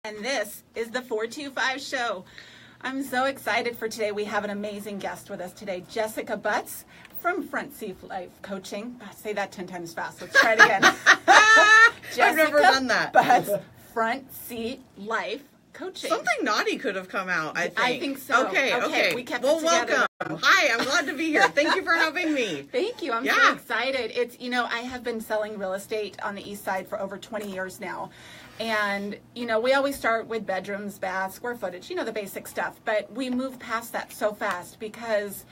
And this is the 425 Show. I'm so excited for today. We have an amazing guest with us today, Jessica Butts from Front Seat Life Coaching. Say that 10 times fast. Let's try it again. I've never done that. Butts, Front Seat Life Coaching. Something naughty could have come out, I think. I think so. Okay. We kept well, it together. welcome. Hi, I'm glad to be here. Thank you for having me. Thank you. I'm so excited. It's, I have been selling real estate on the east side for over 20 years now. And, we always start with bedrooms, baths, square footage, the basic stuff. But we move past that so fast because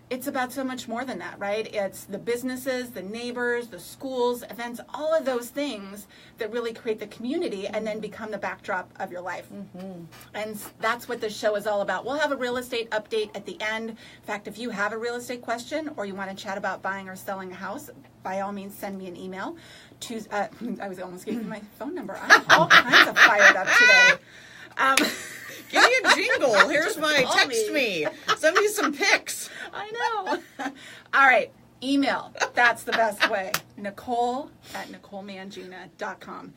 it's about so much more than that, right? It's the businesses, the neighbors, the schools, events, all of those things that really create the community and then become the backdrop of your life. Mm-hmm. And that's what this show is all about. We'll have a real estate update at the end. In fact, if you have a real estate question or you want to chat about buying or selling a house, by all means, send me an email. I was almost giving you my phone number. I'm all kinds of fired up today. Give me a jingle. Here's my text me. Send me some pics. I know. All right. Email. That's the best way. Nicole@NicoleMangina.com.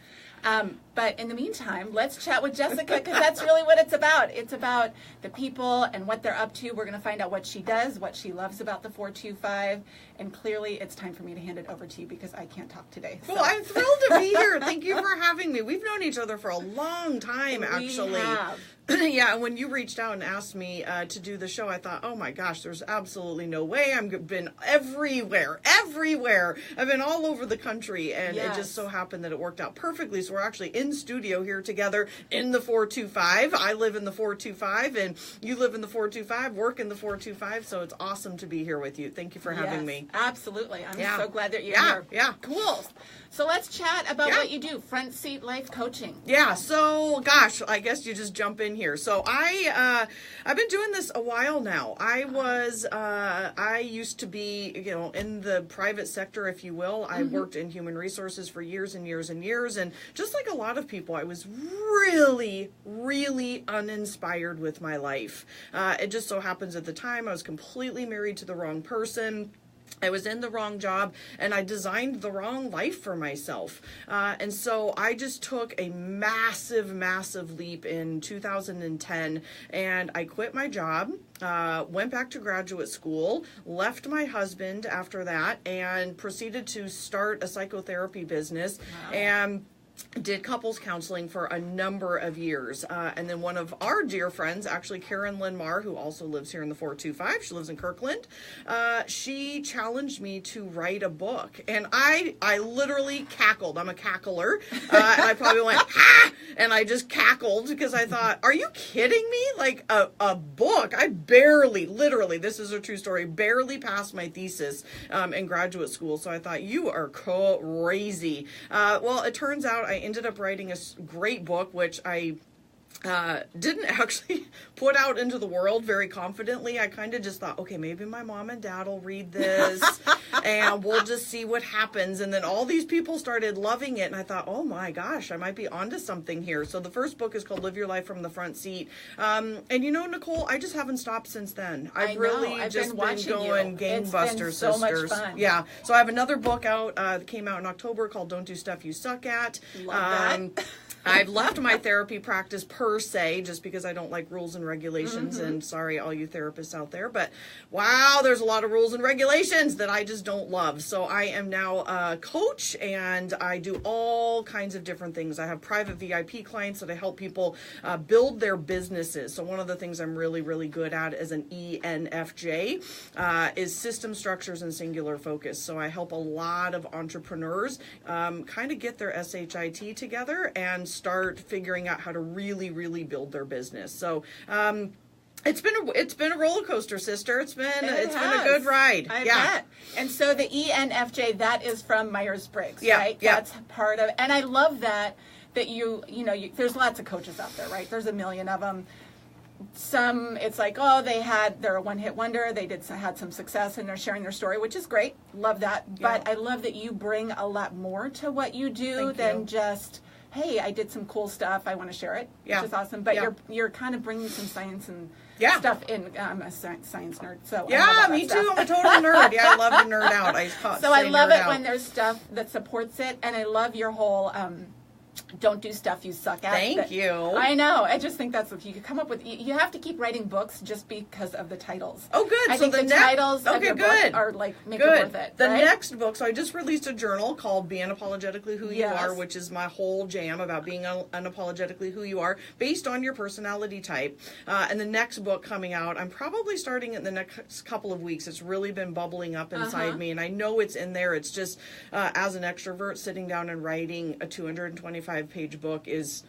But in the meantime, let's chat with Jessica because that's really what it's about. It's about the people and what they're up to. We're going to find out what she does, what she loves about the 425. And clearly, it's time for me to hand it over to you because I can't talk today. So. Well, I'm thrilled to be here. Thank you for having me. We've known each other for a long time, actually. We have. Yeah, when you reached out and asked me to do the show, I thought, oh my gosh, there's absolutely no way. I've been everywhere. I've been all over the country, and It just so happened that it worked out perfectly. So we're actually in studio here together in the 425. I live in the 425, and you live in the 425, work in the 425, so it's awesome to be here with you. Thank you for having me. Absolutely. I'm so glad that you're here. Yeah. Cool. So let's chat about what you do, Front Seat Life Coaching. Yeah, so gosh, I guess you just jump in here. So I've been doing this a while now. I used to be, in the private sector, if you will. I worked in human resources for years and years and years, and just like a lot of people, I was really, really uninspired with my life. It just so happens at the time I was completely married to the wrong person. I was in the wrong job, and I designed the wrong life for myself. And so I just took a massive leap in 2010, and I quit my job, went back to graduate school, left my husband after that, and proceeded to start a psychotherapy business. Wow. And did couples counseling for a number of years. And then one of our dear friends, actually Karen Lynn Marr, who also lives here in the 425, she lives in Kirkland, she challenged me to write a book. And I literally cackled. I'm a cackler. And I probably went, ha! And I just cackled because I thought, are you kidding me? Like a book? I barely, literally, this is a true story, barely passed my thesis in graduate school. So I thought, you are crazy. Well, it turns out I ended up writing a great book, which I didn't actually put out into the world very confidently. I kind of just thought, okay, maybe my mom and dad will read this and we'll just see what happens. And then all these people started loving it. And I thought, oh my gosh, I might be onto something here. So the first book is called Live Your Life from the Front Seat. And Nicole, I just haven't stopped since then. I've just been going gangbusters, so sisters. Much fun. Yeah. So I have another book out that came out in October called Don't Do Stuff You Suck At. Love that. I've left my therapy practice per se, just because I don't like rules and regulations, and sorry, all you therapists out there, but wow, there's a lot of rules and regulations that I just don't love. So I am now a coach, and I do all kinds of different things. I have private VIP clients that I help people build their businesses. So one of the things I'm really, really good at as an ENFJ is system, structures, and singular focus. So I help a lot of entrepreneurs kind of get their SHIT together and start figuring out how to really, really build their business. So it's been a roller coaster, sister. It's been a good ride. I bet. And so the ENFJ, that is from Myers-Briggs, right? Yeah. That's part of, and I love that you there's lots of coaches out there, right? There's a million of them. Some, it's like, they're a one-hit wonder. They had some success and they're sharing their story, which is great. Love that. Yeah. But I love that you bring a lot more to what you do than just, hey, I did some cool stuff, I want to share it, which is awesome. But you're kind of bringing some science and stuff in. I'm a science nerd, so yeah, me too. I'm a total nerd. Yeah, I love to nerd out. I love it when there's stuff that supports it, and I love your whole Don't do stuff you suck at. Thank you. I know. I just think that's what you could come up with. You have to keep writing books just because of the titles. Oh, good. I think the titles of your book are like make it worth it. The right? next book. So I just released a journal called "Be Unapologetically Who You Are," which is my whole jam about being unapologetically who you are, based on your personality type. And the next book coming out, I'm probably starting it in the next couple of weeks. It's really been bubbling up inside me, and I know it's in there. It's just as an extrovert, sitting down and writing a 225-page book is.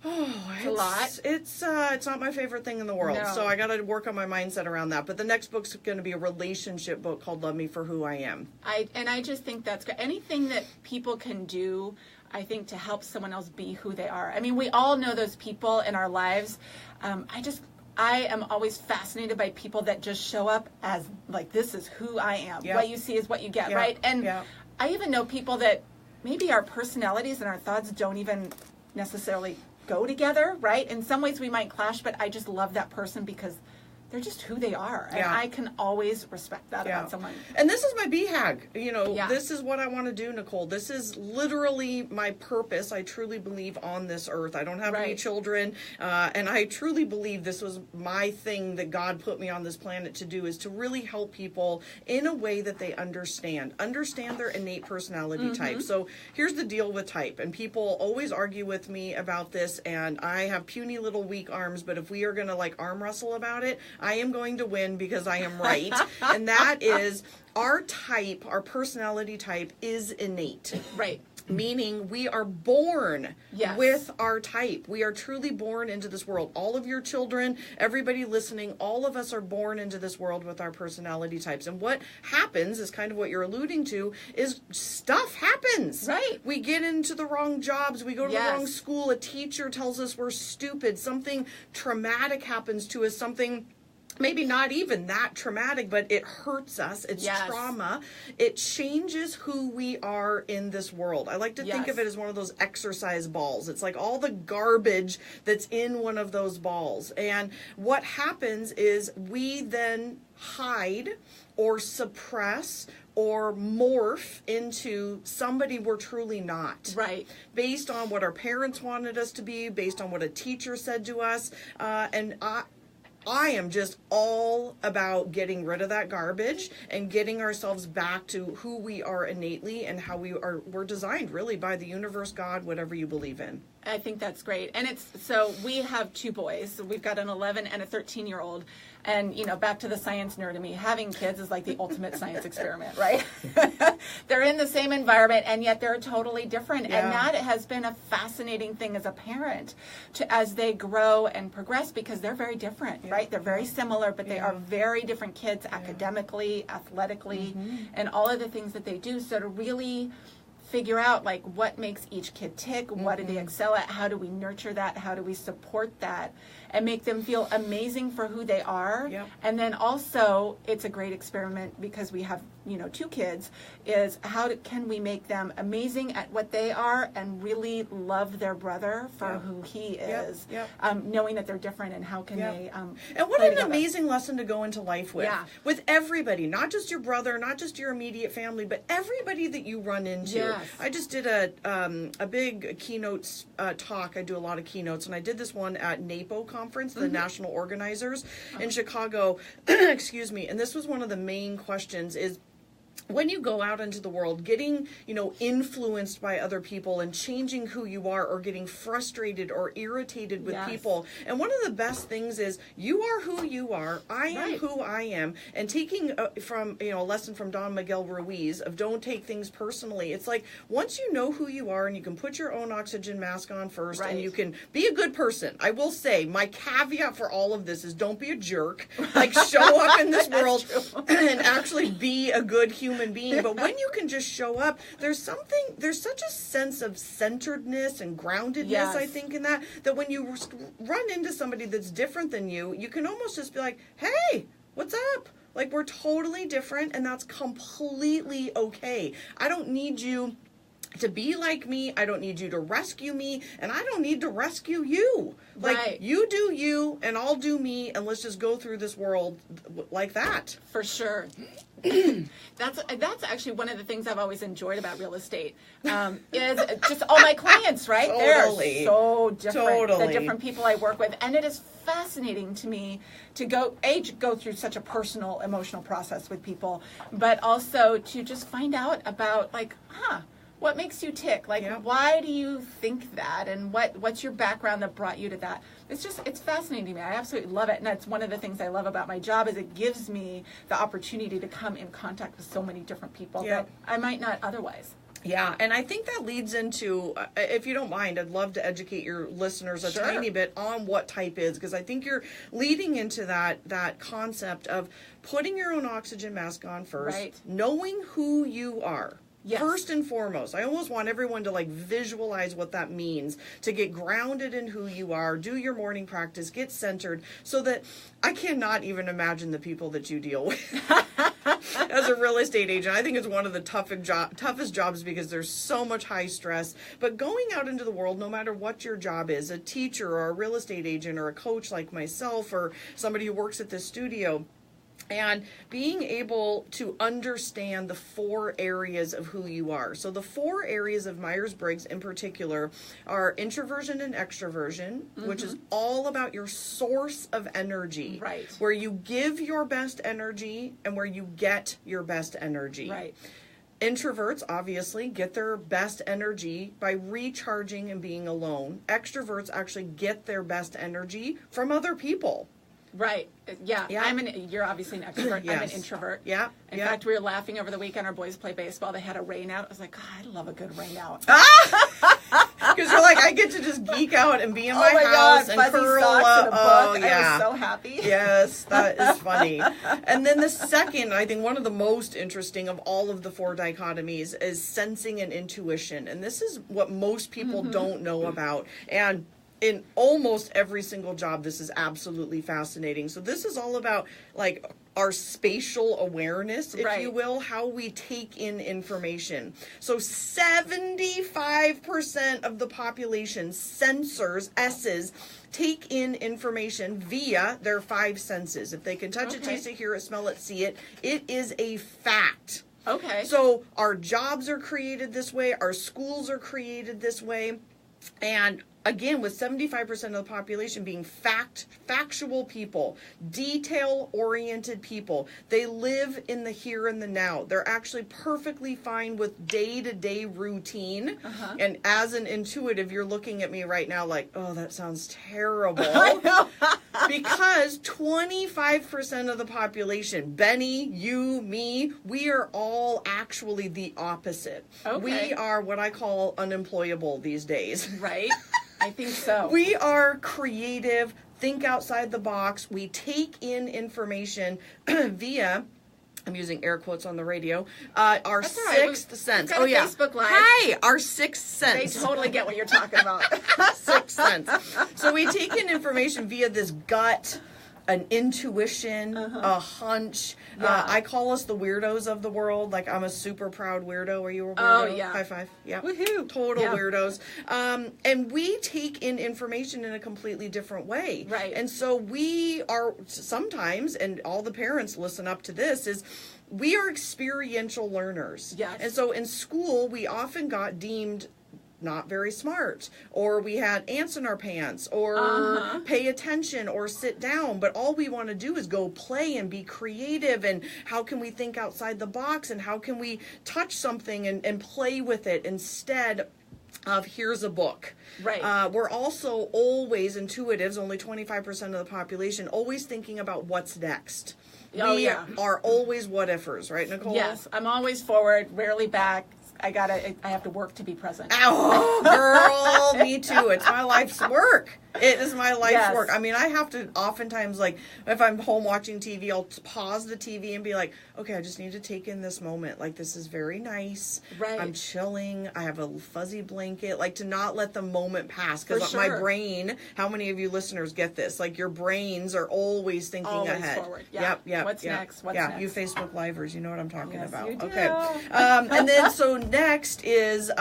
It's a lot. It's not my favorite thing in the world. No. So I got to work on my mindset around that. But the next book's going to be a relationship book called "Love Me for Who I Am." I just think that's good. Anything that people can do, I think, to help someone else be who they are. I mean, we all know those people in our lives. I am always fascinated by people that just show up as like, this is who I am. Yep. What you see is what you get, Yep. right? And Yep. I even know people that maybe our personalities and our thoughts don't even necessarily go together, right? In some ways we might clash, but I just love that person because they're just who they are. And I can always respect that about someone. And this is my BHAG. You know, Yeah. this is what I want to do, Nicole. This is literally my purpose. I truly believe on this earth. I don't have any children. And I truly believe this was my thing that God put me on this planet to do, is to really help people in a way that they understand their innate personality type. So here's the deal with type. And people always argue with me about this. And I have puny little weak arms. But if we are going to like arm wrestle about it, I am going to win because I am right. And that is our type, our personality type is innate. Right. Meaning we are born with our type. We are truly born into this world. All of your children, everybody listening, all of us are born into this world with our personality types. And what happens is kind of what you're alluding to, is stuff happens. Right. We get into the wrong jobs. We go to the wrong school. A teacher tells us we're stupid. Something traumatic happens to us. Something maybe not even that traumatic, but it hurts us. It's trauma. It changes who we are in this world. I like to think of it as one of those exercise balls. It's like all the garbage that's in one of those balls. And what happens is we then hide or suppress or morph into somebody we're truly not. Right. Based on what our parents wanted us to be, based on what a teacher said to us. I am just all about getting rid of that garbage and getting ourselves back to who we are innately and how we're designed really by the universe, God, whatever you believe in. I think that's great. And so we have two boys. So we've got an 11 and a 13-year-old. And, you know, back to the science nerd in me, having kids is like the ultimate science experiment, right? They're in the same environment, and yet they're totally different. Yeah. And that has been a fascinating thing as a parent as they grow and progress, because they're very different, right? They're very similar, but they are very different kids academically, athletically, and all of the things that they do. So to really figure out like what makes each kid tick, what do they excel at, how do we nurture that, how do we support that, and make them feel amazing for who they are. And then also it's a great experiment because we have, you know, two kids, is can we make them amazing at what they are and really love their brother for who he is, knowing that they're different, and how can they and what an amazing lesson to go into life with everybody, not just your brother, not just your immediate family, but everybody that you run into. I just did a big keynote talk. I do a lot of keynotes, and I did this one at NAPO conference, the National Organizers in Chicago. Excuse me. And this was one of the main questions is, when you go out into the world, getting, you know, influenced by other people and changing who you are, or getting frustrated or irritated with people. And one of the best things is you are who you are. I am who I am. And taking from, you know, a lesson from Don Miguel Ruiz of don't take things personally. It's like, once you know who you are and you can put your own oxygen mask on first and you can be a good person. I will say my caveat for all of this is don't be a jerk. Like, show up in this world and actually be a good human being. But when you can just show up, there's such a sense of centeredness and groundedness, I think, in that when you run into somebody that's different than you, you can almost just be like, hey, what's up? Like, we're totally different, and that's completely okay. I don't need you to be like me. I don't need you to rescue me, and I don't need to rescue you. Like, Right. you do you, and I'll do me, and let's just go through this world like that. For sure. That's actually one of the things I've always enjoyed about real estate, is just all my clients, right? Totally. They're so different. Totally. The different people I work with, and it is fascinating to me to go through such a personal, emotional process with people, but also to just find out about, like, what makes you tick? Like, Yeah. why do you think that? And what's your background that brought you to that? It's fascinating to me. I absolutely love it. And that's one of the things I love about my job, is it gives me the opportunity to come in contact with so many different people Yeah. that I might not otherwise. Yeah, and I think that leads into, if you don't mind, I'd love to educate your listeners a Sure. tiny bit on what type is, because I think you're leading into that concept of putting your own oxygen mask on first, Right. knowing who you are. Yes. First and foremost, I almost want everyone to, like, visualize what that means, to get grounded in who you are, do your morning practice, get centered, so that I cannot even imagine the people that you deal with as a real estate agent. I think it's one of the toughest jobs, because there's so much high stress. But going out into the world, no matter what your job is, a teacher or a real estate agent or a coach like myself or somebody who works at this studio, and being able to understand the 4 areas of who you are. So the 4 areas of Myers-Briggs in particular are introversion and extroversion, which is all about your source of energy. Right. Where you give your best energy and where you get your best energy. Right. Introverts obviously get their best energy by recharging and being alone. Extroverts actually get their best energy from other people. Right. Yeah. Yeah. You're obviously an extrovert. I'm an Yes. introvert. Yeah. In fact, we were laughing over the weekend. Our boys play baseball. They had a rain out. I was like, God, I love a good rain out. Because you're like, I get to just geek out and be in my, oh my house God, and fuzzy curl socks up. and a book. Oh, I yeah. was so happy. Yes, that is funny. And then the second, I think one of the most interesting of all of the 4 dichotomies is sensing and intuition. And this is what most people don't know about. And in almost every single job, this is absolutely fascinating. So this is all about, like, our spatial awareness, if Right. you will, how we take in information. So 75% of the population, sensors, S's, take in information via their 5 senses. If they can touch it, Okay. taste it, hear it, smell it, see it, it is a fact. Okay. So our jobs are created this way, our schools are created this way, and again, with 75% of the population being factual people, detail-oriented people, they live in the here and the now. They're actually perfectly fine with day-to-day routine. And as an intuitive, you're looking at me right now like, oh, that sounds terrible. I know. Because 25% of the population, Benny, you, me, we are all actually the opposite. Okay. We are what I call unemployable these days. Right. I think so. We are creative, think outside the box. We take in information via, I'm using air quotes on the radio, our That's all right. 6th sense. We've got a Facebook Live. Hi, our 6th They sense. totally get what you're talking about. 6th sense. So we take in information via this gut, an intuition, a hunch. Yeah. I call us the weirdos of the world. Like, I'm a super proud weirdo. Are you a weirdo? Oh, yeah. High five. Yeah. Woohoo. Total Yeah. weirdos. And we take in information in a completely different way. Right. And so we are sometimes, and all the parents listen up to this, is we are experiential learners. Yes. And so in school, we often got deemed not very smart, or we had ants in our pants, or pay attention, or sit down, but all we want to do is go play and be creative, and how can we think outside the box, and how can we touch something and play with it instead of here's a book. Right. We're also always intuitives, only 25% of the population, always thinking about what's next. Oh, We yeah. are always what-ifers, right, Nicole? Yes. I'm always forward, rarely back. I have to work to be present. Oh, girl, me too. It's my life's work. It is my life's Yes. work. I mean, I have to oftentimes, like, if I'm home watching TV, I'll pause the TV and be like, okay, I just need to take in this moment. Like, this is very nice. Right. I'm chilling. I have a fuzzy blanket. Like, to not let the moment pass. For Because my sure. brain, how many of you listeners get this? Like, your brains are always thinking Always ahead. forward. Yeah. Yep. What's yep. next? What's yeah, next? you Facebook Livers, you know what I'm talking Yes, about. you do. Okay. And then, so next is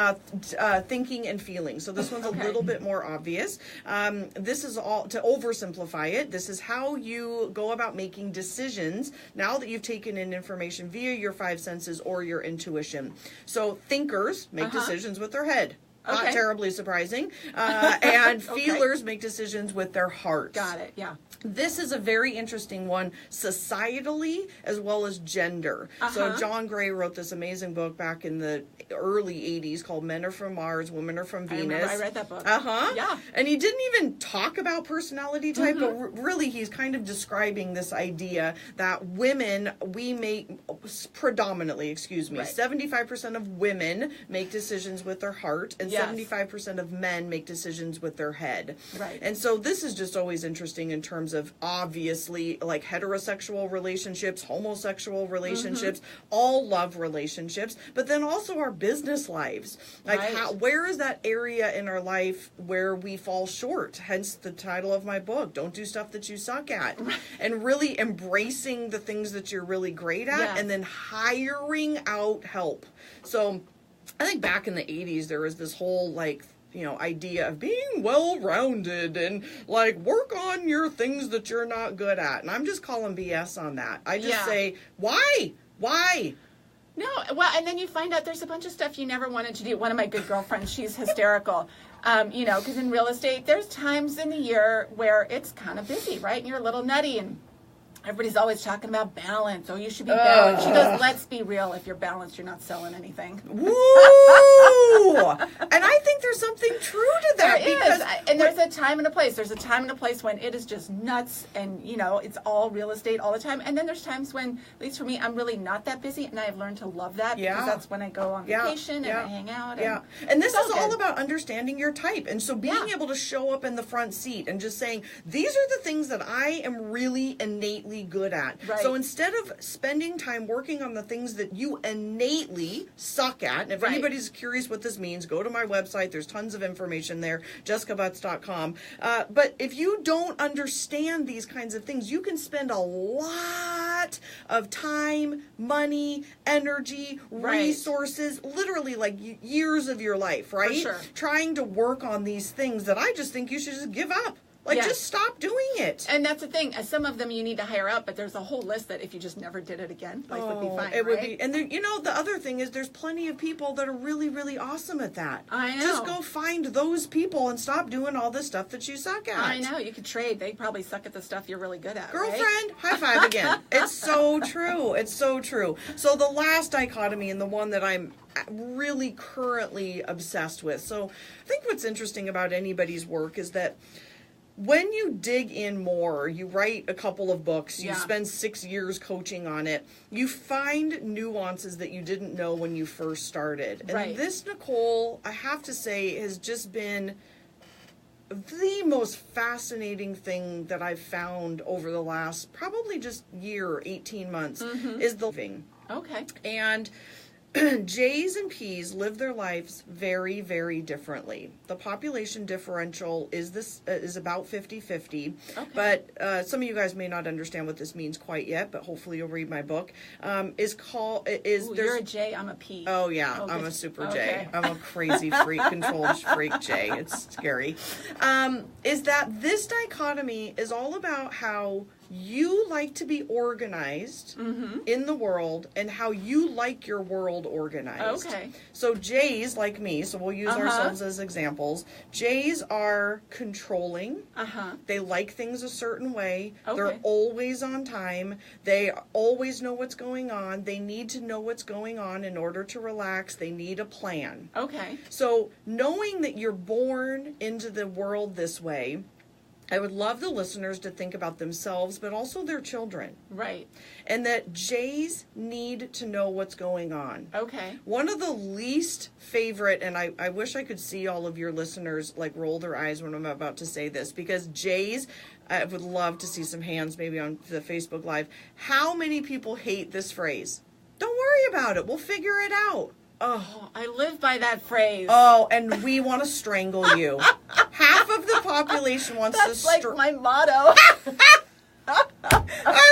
thinking and feeling. So this one's Okay. a little bit more obvious. this is all, to oversimplify it, this is how you go about making decisions now that you've taken in information via your five senses or your intuition. So thinkers make decisions with their head. Not Okay. terribly surprising. And Okay. feelers make decisions with their heart. Got it. Yeah. This is a very interesting one societally as well as gender. So John Gray wrote this amazing book back in the early 80s called Men Are From Mars, Women Are From Venus. I read that book. Yeah. And he didn't even talk about personality type, but really he's kind of describing this idea that women, we make predominantly, 75% of women make decisions with their heart and 75% of men make decisions with their head. Right. And so this is just always interesting in terms of obviously like heterosexual relationships, homosexual relationships, all love relationships, but then also our business lives. Like where is that area in our life where we fall short? Hence the title of my book, Don't Do Stuff That You Suck At. And really embracing the things that you're really great at and then hiring out help. So I think back in the 80s, there was this whole idea of being well-rounded and like work on your things that you're not good at. And I'm just calling BS on that. I just say, why? No, well, and then you find out there's a bunch of stuff you never wanted to do. One of my good girlfriends, she's hysterical, because in real estate, there's times in the year where it's kind of busy, right? And you're a little nutty and everybody's always talking about balance. Oh, you should be balanced. She goes, let's be real. If you're balanced, you're not selling anything. Woo! And I think there's something true to that. There is. And there's a time and a place. There's a time and a place when it is just nuts and, it's all real estate all the time. And then there's times when, at least for me, I'm really not that busy. And I've learned to love that because that's when I go on vacation and I hang out. And this is all about understanding your type. And so being able to show up in the front seat and just saying, these are the things that I am really innately good at. Right. So instead of spending time working on the things that you innately suck at, and if anybody's curious what this means, go to my website. There's tons of information there, jessicabutts.com. But if you don't understand these kinds of things, you can spend a lot of time, money, energy, resources, literally like years of your life, right? For sure. Trying to work on these things that I just think you should just give up. Just stop doing it. And that's the thing. Some of them you need to hire out, but there's a whole list that if you just never did it again, life would be fine. It would be. And there, the other thing is there's plenty of people that are really, really awesome at that. I know. Just go find those people and stop doing all the stuff that you suck at. I know. You could trade. They probably suck at the stuff you're really good at. Girlfriend, high five again. It's so true. It's so true. So the last dichotomy and the one that I'm really currently obsessed with. So I think what's interesting about anybody's work is that when you dig in more, you write a couple of books, you spend 6 years coaching on it, you find nuances that you didn't know when you first started. And this, Nicole, I have to say, has just been the most fascinating thing that I've found over the last probably just year, 18 months, is the living. Okay. And J's and P's live their lives very, very differently. The population differential is about 50-50. Okay. But some of you guys may not understand what this means quite yet, but hopefully you'll read my book. You're a J, I'm a P. Oh, yeah. I'm a super J. I'm a crazy freak, controlled freak J. It's scary. Is that this dichotomy is all about how you like to be organized in the world and how you like your world organized. Okay. So J's, like me, so we'll use ourselves as examples. J's are controlling. They like things a certain way. Okay. They're always on time. They always know what's going on. They need to know what's going on in order to relax. They need a plan. Okay. So knowing that you're born into the world this way, I would love the listeners to think about themselves, but also their children. Right. And that Jays need to know what's going on. Okay. One of the least favorite, and I wish I could see all of your listeners like roll their eyes when I'm about to say this, because Jays, I would love to see some hands maybe on the Facebook Live. How many people hate this phrase? Don't worry about it. We'll figure it out. Oh, I live by that phrase. Oh, and we want to strangle you. Half of the population wants That's like my motto. I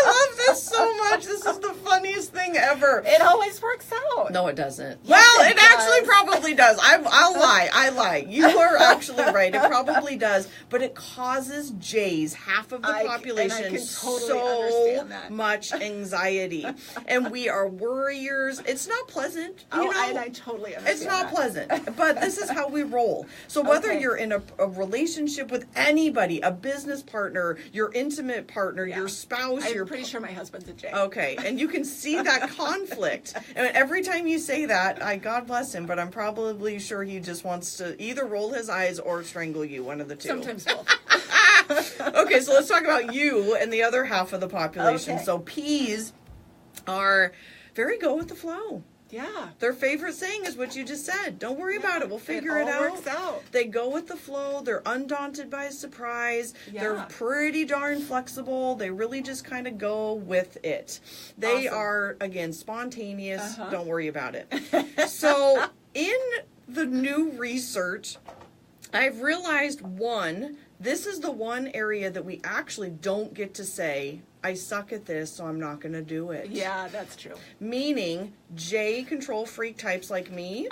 love this so much. This is the funniest thing ever. It always works out. No, it doesn't. Yes, Well, it it actually does. probably does. I'll lie. I lie. You are actually right. It probably does. But it causes Jays, half of the population, and I can totally so understand that. much anxiety. And we are worriers. It's not pleasant. You know? And I totally understand. It's not that. pleasant, but this is how we roll. So whether Okay. you're in a relationship with anybody, a business partner, your intimate partner, your spouse, I'm pretty sure my husband's a J. Okay, and you can see that conflict. And every time you say that, God bless him, but I'm probably sure he just wants to either roll his eyes or strangle you, one of the two. Sometimes both. Okay, so let's talk about you and the other half of the population. Okay. So P's are very go with the flow. Yeah. Their favorite saying is what you just said. Don't worry about it. We'll figure it all out. works out. They go with the flow. They're undaunted by surprise. They're Yeah. pretty darn flexible. They really just kind of go with it. They Awesome. are, again, spontaneous. Don't worry about it. So in the new research, I've realized this is the one area that we actually don't get to say, I suck at this, so I'm not going to do it. Yeah, that's true. Meaning, J control freak types like me,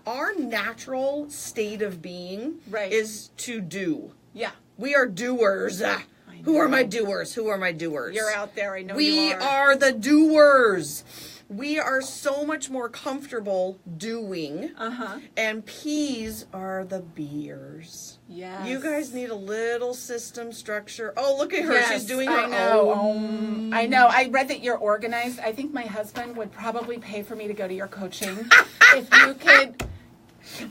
our natural state of being Right. is to do. Yeah. We are doers. Who are my doers? Who are my doers? You're out there. I know We you are. are the doers. We are so much more comfortable doing. And P's are the beers. Yes. You guys need a little system structure. Oh, look at her. Yes, She's doing her I know. own. I know. I read that you're organized. I think my husband would probably pay for me to go to your coaching. If you could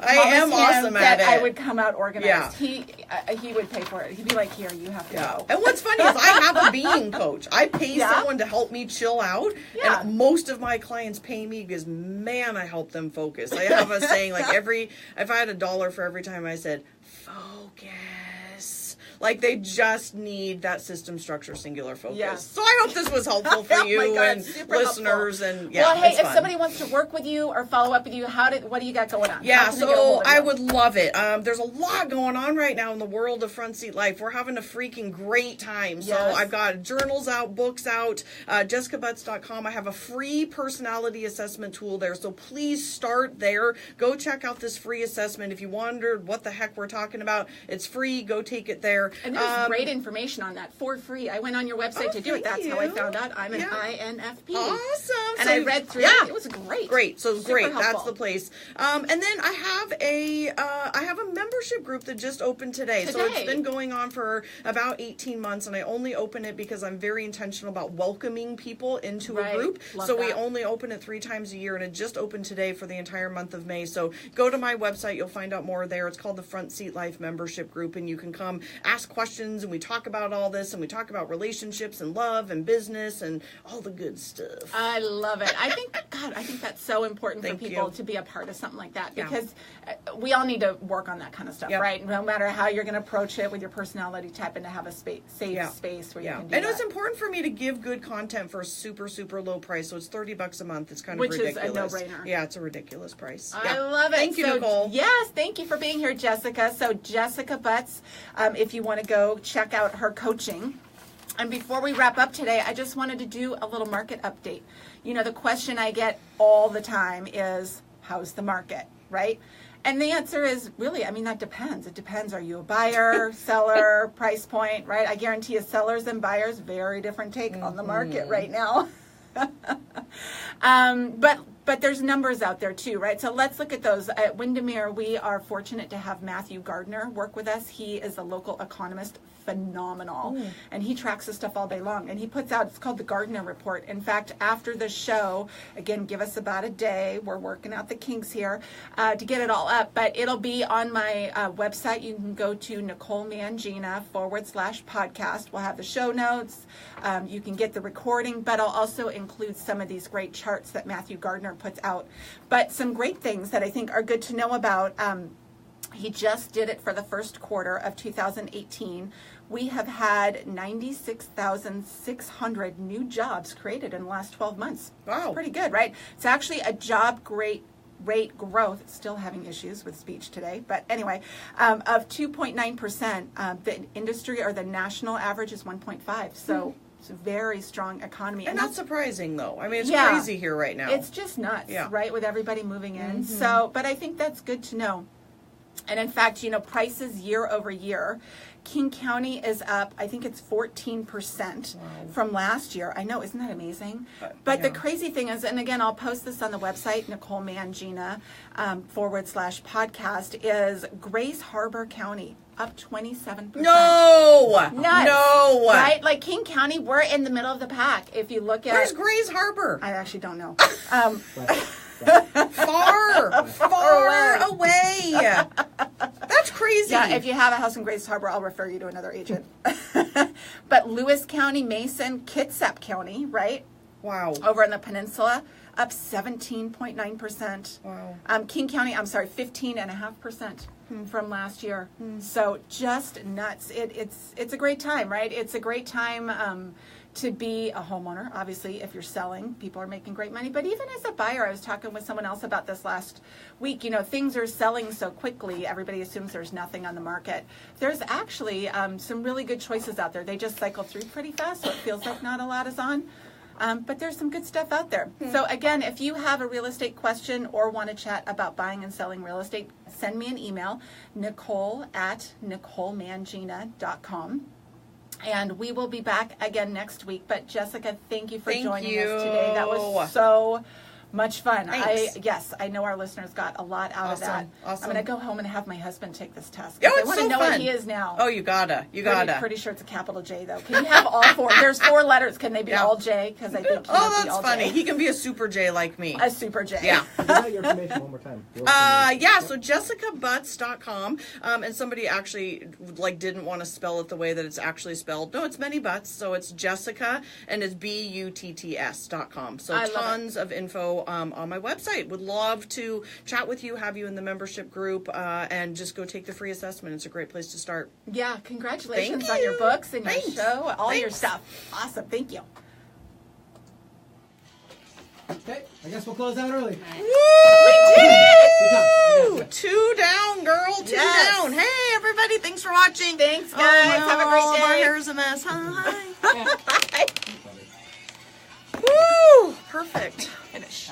I am promise him awesome that at it. I would come out organized. Yeah. He would pay for it. He'd be like, here, you have to go. And what's funny is I have a being coach. I pay Yeah. someone to help me chill out. Yeah. And most of my clients pay me because, man, I help them focus. I have a saying, like, if I had $1 for every time I said, focus. Like, they just need that system structure singular focus. Yeah. So I hope this was helpful for Oh you my God, and super listeners. helpful. And yeah, well, hey, it's if fun. somebody wants to work with you or follow up with you, what do you got going on? How Yeah, can they get a so hold of I you? would love it. There's a lot going on right now in the world of Front Seat Life. We're having a freaking great time. So Yes. I've got journals out, books out, jessicabutts.com. I have a free personality assessment tool there. So please start there. Go check out this free assessment. If you wondered what the heck we're talking about, it's free. Go take it there. And there's great information on that for free. I went on your website to do it. thank That's how I you. found out. I'm an Yeah. INFP. Awesome. And So, I read through yeah. it. It was great. Great. So Super great. That's helpful. the place. And then I have a membership group that just opened today. So it's Today. been going on for about 18 months, and I only open it because I'm very intentional about welcoming people into Right. a group. Love So we that. only open it 3 times a year, and it just opened today for the entire month of May. So go to my website. You'll find out more there. It's called the Front Seat Life Membership Group, and you can come ask questions, and we talk about all this, and we talk about relationships and love and business and all the good stuff. I love it. I think that's so important Thank for people you. to be a part of something like that Yeah. because we all need to work on that kind of stuff, Yep. right? No matter how you're going to approach it with your personality type and to have a safe Yeah. space where you Yeah, can do and that. it's important for me to give good content for a super, super low price. So it's $30 a month. It's kind Which of is a ridiculous. no-brainer. Yeah, it's a ridiculous price. I Yeah. love it. Thank you, So, Nicole. Yes, thank you for being here, Jessica. So Jessica Butts, if you want to go check out her coaching. And before we wrap up today, I just wanted to do a little market update. You know, the question I get all the time is, how's the market, right? And the answer is really, I mean, that depends. It depends. Are you a buyer, seller, price point, right? I guarantee you sellers and buyers, very different take on the market right now. But there's numbers out there too, right? So let's look at those. At Windermere, we are fortunate to have Matthew Gardner work with us. He is a local economist, phenomenal. And he tracks this stuff all day long. And he puts out, it's called the Gardner Report. In fact, after the show, again, give us about a day. We're working out the kinks here to get it all up. But it'll be on my website. You can go to NicoleMangina /podcast. We'll have the show notes. You can get the recording, but I'll also include some of these great charts that Matthew Gardner puts out. But some great things that I think are good to know about. He just did it for the first quarter of 2018. We have had 96,600 new jobs created in the last 12 months. Wow. It's pretty good, right? It's actually a job rate growth, still having issues with speech today, but anyway, of 2.9%. The industry or the national average is 1.5. So It's a very strong economy. And not surprising, though. I mean, it's Yeah. crazy here right now. It's just nuts, Yeah. right, with everybody moving in. So, but I think that's good to know. And in fact, prices year over year, King County is up, I think it's 14% from last year. I know, isn't that amazing? But the yeah. crazy thing is, and again, I'll post this on the website, Nicole Mangina /podcast, is Grace Harbor County up 27%. No! Nuts, No! right? Like King County, we're in the middle of the pack. If you look at, Where's Grays Harbor? I actually don't know. Far away. That's crazy. Yeah, if you have a house in Grace Harbor, I'll refer you to another agent. But Lewis County, Mason, Kitsap County, right? Wow. Over in the peninsula, up 17.9%. Wow. King County, 15.5% from last year. So just nuts. It's a great time, right? It's a great time to be a homeowner. Obviously, if you're selling, people are making great money. But even as a buyer, I was talking with someone else about this last week. Things are selling so quickly, everybody assumes there's nothing on the market. There's actually some really good choices out there. They just cycle through pretty fast, so it feels like not a lot is on. But there's some good stuff out there. So again, if you have a real estate question or want to chat about buying and selling real estate, send me an email, nicole@nicolemangina.com. And we will be back again next week. But Jessica, thank you for joining us today. That was so much fun. Thanks. I know our listeners got a lot out of that. Awesome. I'm going to go home and have my husband take this test. Oh, I it's want so to know fun. what he is now. Oh, you gotta. Pretty sure it's a capital J, though. Can you have all four? There's 4 letters. Can they be all J? Because I think he might be that's all funny. J. He can be a super J like me. A super J. Yeah. Give out your information one more time. So jessicabutts.com, and somebody actually didn't want to spell it the way that it's actually spelled. No, it's many butts, so it's Jessica, and it's BUTTS.com. So I love tons of info on my website. Would love to chat with you, have you in the membership group, and just go take the free assessment. It's a great place to start. Yeah, congratulations Thank on your you. books and Thanks. your show, all your Thanks. stuff. Awesome. Thank you. Okay, I guess we'll close out early. Woo! We did Good job. it! 2 down, girl. 2 Yes. down. Hey, everybody. Thanks for watching. Thanks, guys. Have a great All of our day. hair's a mess. Hi. Bye. Woo! Perfect. Finish.